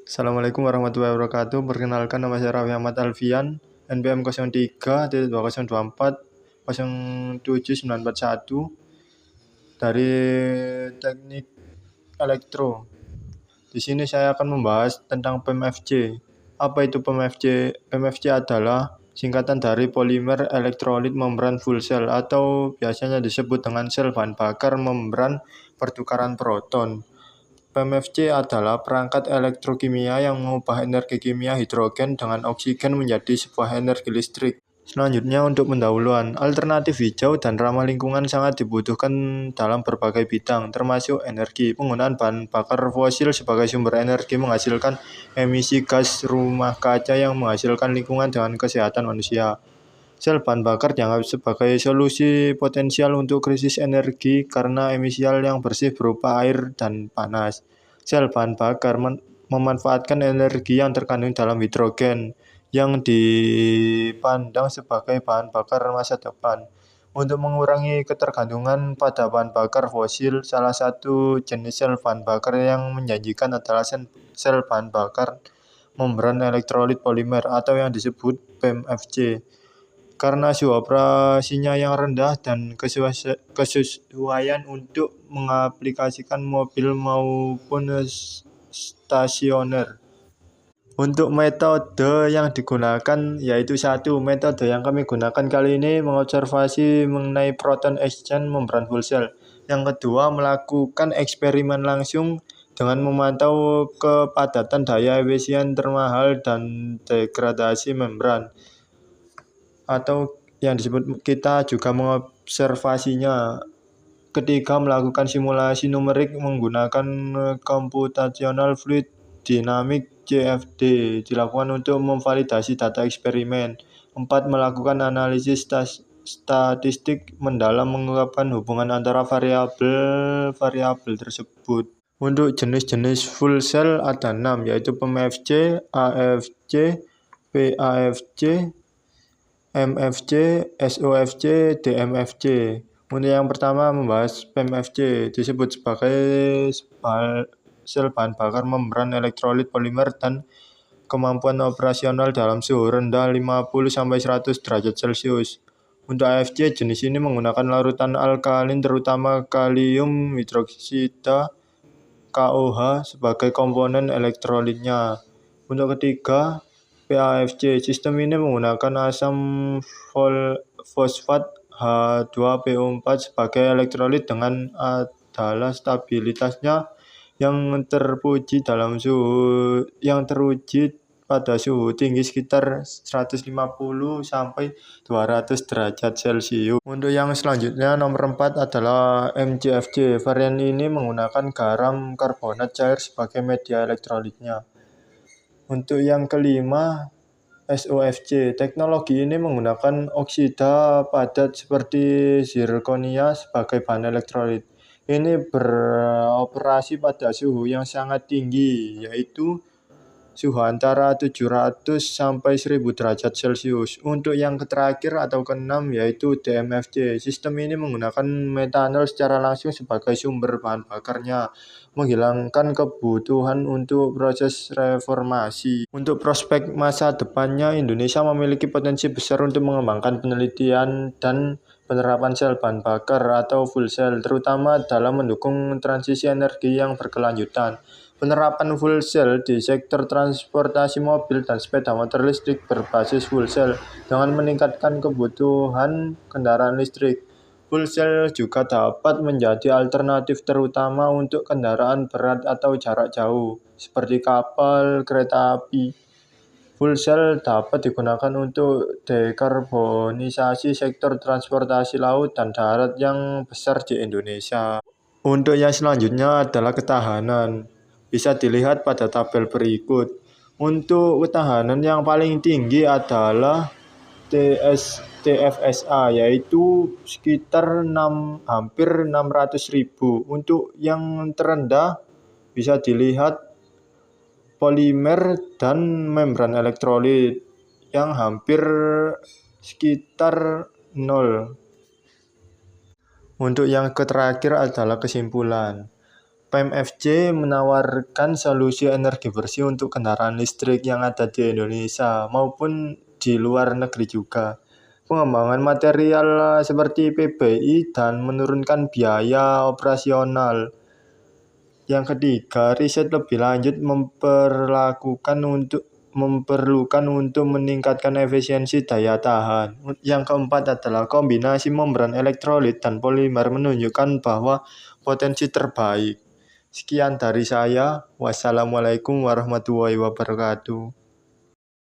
Assalamualaikum warahmatullahi wabarakatuh. Perkenalkan, nama saya Raffi Ahmad Alfian, NPM 03.2024 dari Teknik Elektro. Di sini saya akan membahas tentang PEMFC. Apa itu PEMFC? PEMFC adalah singkatan dari polimer elektrolit membran full cell atau biasanya disebut dengan sel bahan bakar membran pertukaran proton. PEMFC adalah perangkat elektrokimia yang mengubah energi kimia hidrogen dengan oksigen menjadi sebuah energi listrik. Selanjutnya, untuk pendahuluan, alternatif hijau dan ramah lingkungan sangat dibutuhkan dalam berbagai bidang, termasuk energi. Penggunaan bahan bakar fosil sebagai sumber energi menghasilkan emisi gas rumah kaca yang menghasilkan lingkungan dengan kesehatan manusia. Sel bahan bakar dianggap sebagai solusi potensial untuk krisis energi karena emisi yang bersih berupa air dan panas. Sel bahan bakar memanfaatkan energi yang terkandung dalam hidrogen yang dipandang sebagai bahan bakar masa depan. Untuk mengurangi ketergantungan pada bahan bakar fosil, salah satu jenis sel bahan bakar yang menjanjikan adalah sel bahan bakar membran elektrolit polimer atau yang disebut PEMFC. Karena suhu operasinya yang rendah dan kesesuaian untuk mengaplikasikan mobil maupun stasioner. Untuk metode yang digunakan yaitu metode yang kami gunakan kali ini mengobservasi mengenai proton exchange membran full cell. Yang kedua, melakukan eksperimen langsung dengan memantau kepadatan daya efisien termahal dan degradasi membran, atau yang disebut kita juga mengobservasinya. Ketiga, melakukan simulasi numerik menggunakan computational fluid dynamics CFD dilakukan untuk memvalidasi data eksperimen. 4. Melakukan analisis statistik mendalam mengungkapkan hubungan antara variabel tersebut. Untuk jenis-jenis full cell ada 6, yaitu PEMFC, AFC, PAFC, MFC, SOFC, DMFC. Untuk yang pertama membahas PEMFC, disebut sebagai sel bahan bakar membran elektrolit polimer dan kemampuan operasional dalam suhu rendah 50-100 derajat Celcius. Untuk AFC, jenis ini menggunakan larutan alkalin terutama kalium hidroksida KOH sebagai komponen elektrolitnya. Untuk ketiga, PAFC, sistem ini menggunakan asam fosfat H2PO4 sebagai elektrolit dengan adalah stabilitasnya yang teruji pada suhu tinggi sekitar 150 sampai 200 derajat Celcius. Untuk yang selanjutnya, nomor 4 adalah MCFC. Varian ini menggunakan garam karbonat cair sebagai media elektrolitnya. Untuk yang kelima, SOFC. Teknologi ini menggunakan oksida padat seperti zirkonia sebagai bahan elektrolit. Ini beroperasi pada suhu yang sangat tinggi, yaitu suhu antara 700 sampai 1000 derajat Celcius. Untuk yang terakhir atau keenam yaitu DMFC. Sistem ini menggunakan metanol secara langsung sebagai sumber bahan bakarnya, menghilangkan kebutuhan untuk proses reformasi. Untuk prospek masa depannya, Indonesia memiliki potensi besar untuk mengembangkan penelitian dan penerapan sel bahan bakar atau full cell, terutama dalam mendukung transisi energi yang berkelanjutan. Penerapan full cell di sektor transportasi mobil dan sepeda motor listrik berbasis full cell dengan meningkatkan kebutuhan kendaraan listrik. Full cell juga dapat menjadi alternatif terutama untuk kendaraan berat atau jarak jauh, seperti kapal, kereta api. Full cell dapat digunakan untuk dekarbonisasi sektor transportasi laut dan darat yang besar di Indonesia. Untuk yang selanjutnya adalah ketahanan. Bisa dilihat pada tabel berikut. Untuk ketahanan yang paling tinggi adalah TFSA, yaitu sekitar hampir 600.000. Untuk yang terendah bisa dilihat polimer dan membran elektrolit yang hampir sekitar 0. Untuk yang terakhir adalah kesimpulan. PMFC menawarkan solusi energi bersih untuk kendaraan listrik yang ada di Indonesia maupun di luar negeri juga. Pengembangan material seperti PBI dan menurunkan biaya operasional. Yang ketiga, riset lebih lanjut memerlukan untuk meningkatkan efisiensi daya tahan. Yang keempat adalah kombinasi membran elektrolit dan polimer menunjukkan bahwa potensi terbaik. Sekian dari saya. Wassalamualaikum warahmatullahi wabarakatuh.